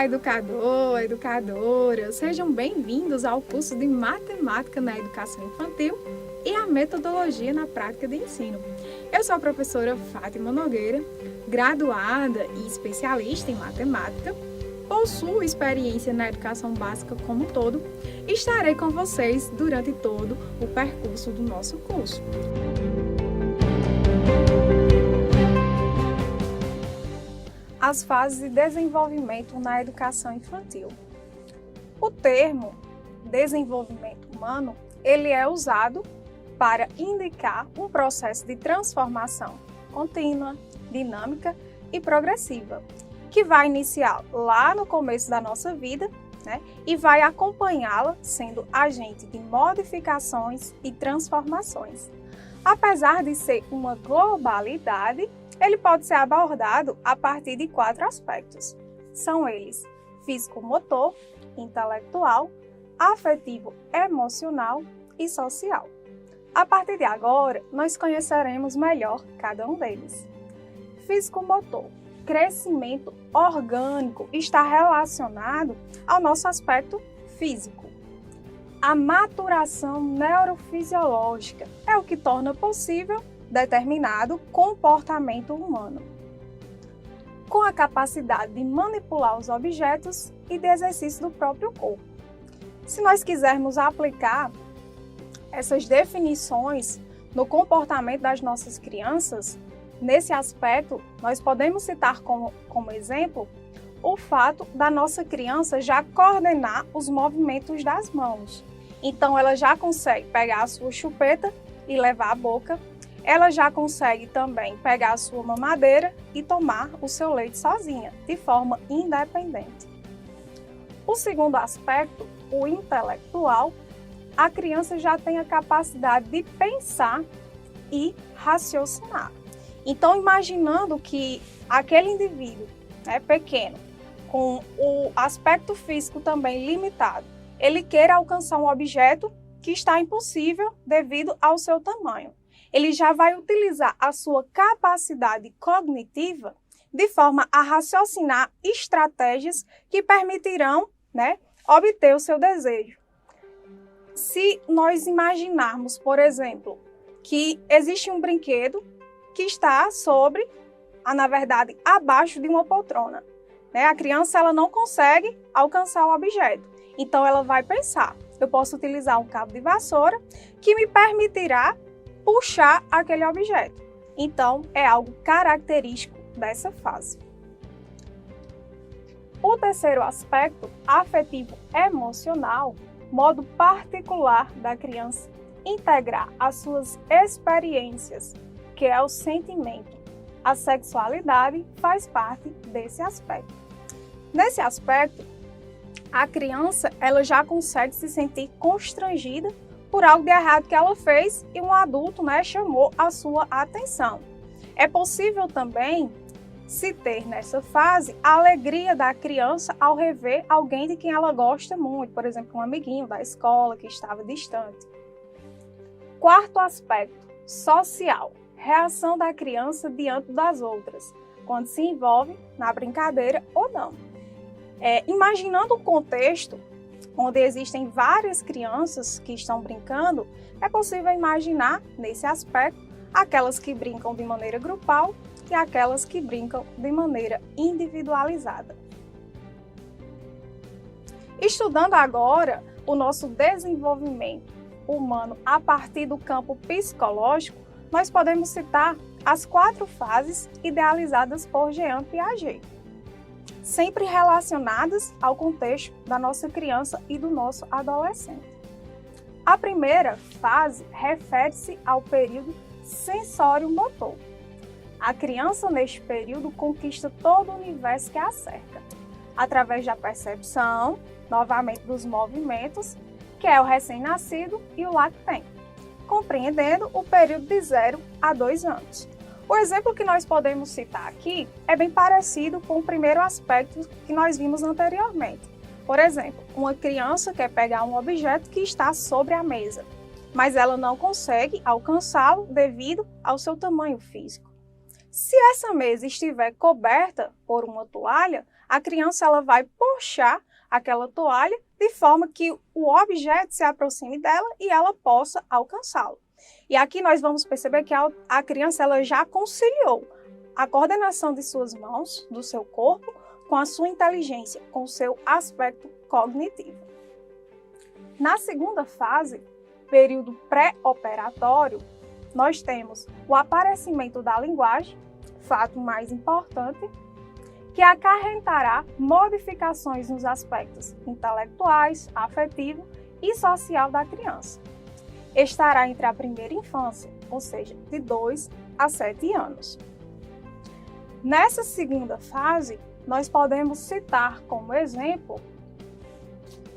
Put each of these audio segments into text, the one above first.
Olá, educador, educadora! Sejam bem-vindos ao curso de Matemática na Educação Infantil e a Metodologia na Prática de Ensino. Eu sou a professora Fátima Nogueira, graduada e especialista em matemática, possuo experiência na educação básica como um todo e estarei com vocês durante todo o percurso do nosso curso. As fases de desenvolvimento na educação infantil. O termo desenvolvimento humano, ele é usado para indicar um processo de transformação contínua, dinâmica e progressiva, que vai iniciar lá no começo da nossa vida, e vai acompanhá-la sendo agente de modificações e transformações. Apesar de ser uma globalidade, ele pode ser abordado a partir de 4 aspectos. São eles: físico-motor, intelectual, afetivo, emocional e social. A partir de agora, nós conheceremos melhor cada um deles. Físico-motor. Crescimento orgânico está relacionado ao nosso aspecto físico. A maturação neurofisiológica é o que torna possível determinado comportamento humano, com a capacidade de manipular os objetos e de exercício do próprio corpo. Se nós quisermos aplicar essas definições no comportamento das nossas crianças, nesse aspecto, nós podemos citar como exemplo o fato da nossa criança já coordenar os movimentos das mãos. Então, ela já consegue pegar a sua chupeta e levar à boca. Ela já consegue também pegar a sua mamadeira e tomar o seu leite sozinha, de forma independente. O segundo aspecto, o intelectual, a criança já tem a capacidade de pensar e raciocinar. Então, imaginando que aquele indivíduo pequeno, com o aspecto físico também limitado, ele queira alcançar um objeto que está impossível devido ao seu tamanho. Ele já vai utilizar a sua capacidade cognitiva de forma a raciocinar estratégias que permitirão, obter o seu desejo. Se nós imaginarmos, por exemplo, que existe um brinquedo que está na verdade, abaixo de uma poltrona, a criança ela não consegue alcançar o objeto. Então, ela vai pensar: eu posso utilizar um cabo de vassoura que me permitirá puxar aquele objeto. Então, é algo característico dessa fase. O terceiro aspecto, afetivo emocional, modo particular da criança integrar as suas experiências, que é o sentimento. A sexualidade faz parte desse aspecto. Nesse aspecto, a criança ela já consegue se sentir constrangida por algo de errado que ela fez e um adulto chamou a sua atenção. É possível também se ter nessa fase a alegria da criança ao rever alguém de quem ela gosta muito, por exemplo, um amiguinho da escola que estava distante. Quarto aspecto, social. Reação da criança diante das outras, quando se envolve na brincadeira ou não. Imaginando o contexto onde existem várias crianças que estão brincando, é possível imaginar, nesse aspecto, aquelas que brincam de maneira grupal e aquelas que brincam de maneira individualizada. Estudando agora o nosso desenvolvimento humano a partir do campo psicológico, nós podemos citar as 4 fases idealizadas por Jean Piaget, sempre relacionadas ao contexto da nossa criança e do nosso adolescente. A primeira fase refere-se ao período sensório-motor. A criança, neste período, conquista todo o universo que a cerca, através da percepção, novamente dos movimentos, que é o recém-nascido e o lactente, compreendendo o período de 0 a 2 anos. O exemplo que nós podemos citar aqui é bem parecido com o primeiro aspecto que nós vimos anteriormente. Por exemplo, uma criança quer pegar um objeto que está sobre a mesa, mas ela não consegue alcançá-lo devido ao seu tamanho físico. Se essa mesa estiver coberta por uma toalha, a criança ela vai puxar aquela toalha de forma que o objeto se aproxime dela e ela possa alcançá-lo. E aqui nós vamos perceber que a criança ela já conciliou a coordenação de suas mãos, do seu corpo, com a sua inteligência, com o seu aspecto cognitivo. Na segunda fase, período pré-operatório, nós temos o aparecimento da linguagem, fato mais importante, que acarretará modificações nos aspectos intelectuais, afetivo e social da criança. Estará entre a primeira infância, ou seja, de 2 a 7 anos. Nessa segunda fase, nós podemos citar como exemplo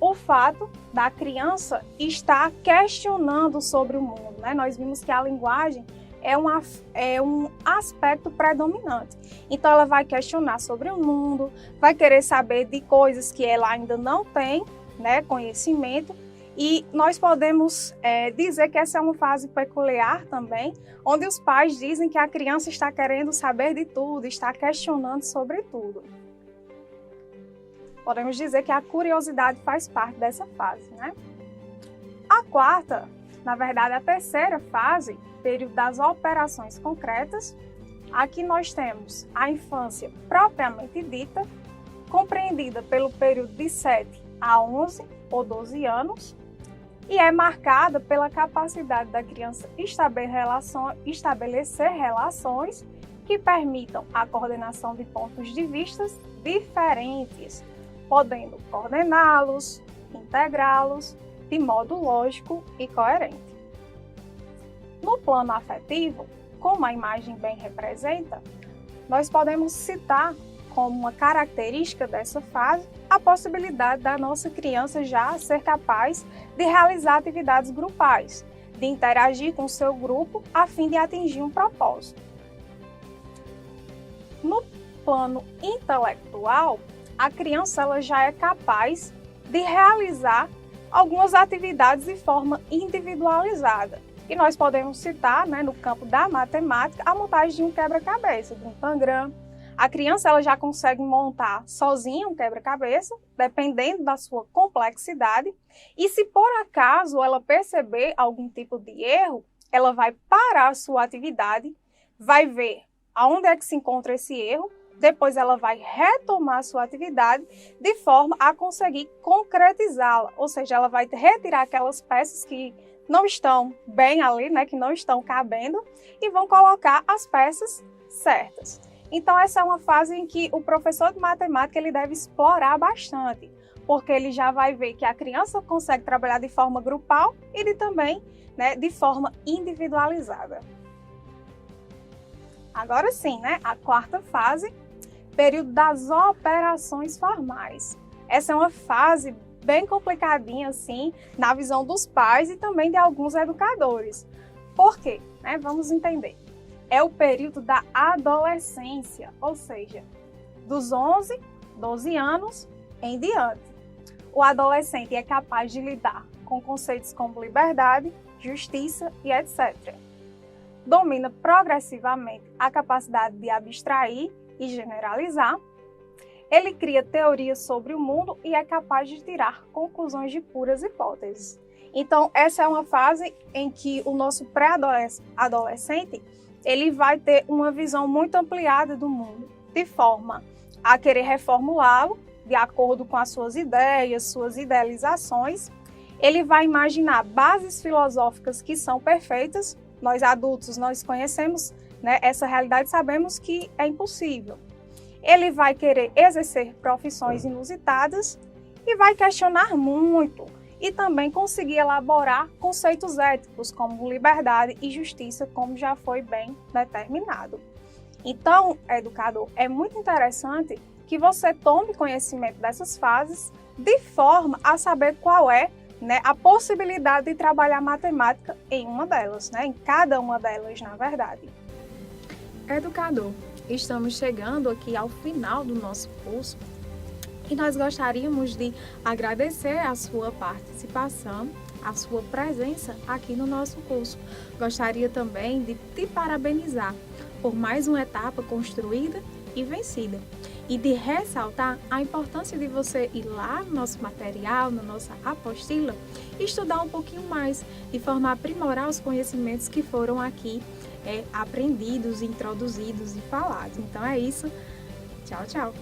o fato da criança estar questionando sobre o mundo, né? Nós vimos que a linguagem é um aspecto predominante. Então, ela vai questionar sobre o mundo, vai querer saber de coisas que ela ainda não tem, né, conhecimento. E nós podemos dizer que essa é uma fase peculiar também, onde os pais dizem que a criança está querendo saber de tudo, está questionando sobre tudo. Podemos dizer que a curiosidade faz parte dessa fase, né? A quarta, na verdade a terceira fase, período das operações concretas, aqui nós temos a infância propriamente dita, compreendida pelo período de 7 a 11 ou 12 anos, e é marcada pela capacidade da criança estabelecer relações que permitam a coordenação de pontos de vista diferentes, podendo coordená-los, integrá-los de modo lógico e coerente. No plano afetivo, como a imagem bem representa, nós podemos citar como uma característica dessa fase a possibilidade da nossa criança já ser capaz de realizar atividades grupais, de interagir com o seu grupo a fim de atingir um propósito. No plano intelectual, a criança ela já é capaz de realizar algumas atividades de forma individualizada. E nós podemos citar, né, no campo da matemática, a montagem de um quebra-cabeça, de um tangram. A criança ela já consegue montar sozinha um quebra-cabeça, dependendo da sua complexidade. E se por acaso ela perceber algum tipo de erro, ela vai parar a sua atividade, vai ver aonde é que se encontra esse erro, depois ela vai retomar a sua atividade de forma a conseguir concretizá-la, ou seja, ela vai retirar aquelas peças que não estão bem ali, né, que não estão cabendo, e vão colocar as peças certas. Então essa é uma fase em que o professor de matemática ele deve explorar bastante, porque ele já vai ver que a criança consegue trabalhar de forma grupal e também, né, de forma individualizada. Agora sim, né, a quarta fase, período das operações formais. Essa é uma fase bem complicadinha, assim, na visão dos pais e também de alguns educadores. Por quê? Vamos entender. É o período da adolescência, ou seja, dos 11, 12 anos em diante. O adolescente é capaz de lidar com conceitos como liberdade, justiça e etc. Domina progressivamente a capacidade de abstrair e generalizar. Ele cria teorias sobre o mundo e é capaz de tirar conclusões de puras hipóteses. Então, essa é uma fase em que o nosso pré-adolescente ele vai ter uma visão muito ampliada do mundo, de forma a querer reformulá-lo de acordo com as suas ideias, suas idealizações. Ele vai imaginar bases filosóficas que são perfeitas. Nós adultos, nós conhecemos, né, essa realidade, sabemos que é impossível. Ele vai querer exercer profissões inusitadas e vai questionar muito e também conseguir elaborar conceitos éticos como liberdade e justiça, como já foi bem determinado. Então, educador, é muito interessante que você tome conhecimento dessas fases de forma a saber qual é, né, a possibilidade de trabalhar matemática em uma delas, né, em cada uma delas, na verdade. Educador, estamos chegando aqui ao final do nosso curso e nós gostaríamos de agradecer a sua participação, a sua presença aqui no nosso curso. Gostaria também de te parabenizar por mais uma etapa construída e vencida. E de ressaltar a importância de você ir lá no nosso material, na nossa apostila, e estudar um pouquinho mais, de forma a aprimorar os conhecimentos que foram aqui aprendidos, introduzidos e falados. Então é isso. Tchau, tchau!